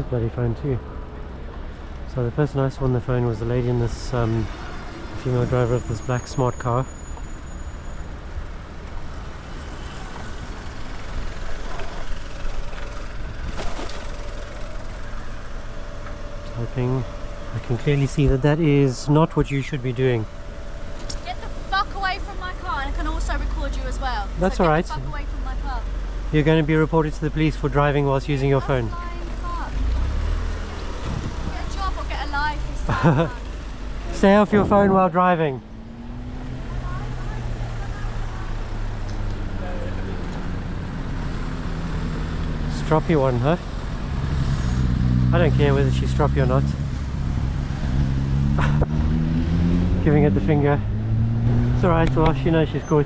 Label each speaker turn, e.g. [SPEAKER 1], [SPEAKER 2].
[SPEAKER 1] his bloody phone too. So the person I saw on the phone was the lady in this female driver of this black smart car. Typing. I can clearly see that that is not what you should be doing.
[SPEAKER 2] Get the fuck away from my car, and I can also record you as well.
[SPEAKER 1] That's
[SPEAKER 2] so
[SPEAKER 1] alright.
[SPEAKER 2] Get the fuck away from my car.
[SPEAKER 1] You're going to be reported to the police for driving whilst using your phone.
[SPEAKER 2] Fuck. Get a job or get a life.
[SPEAKER 1] Stay off your phone while driving. Stroppy one, huh? I don't care whether she's stroppy or not. Giving it the finger. It's alright, well, she knows she's caught.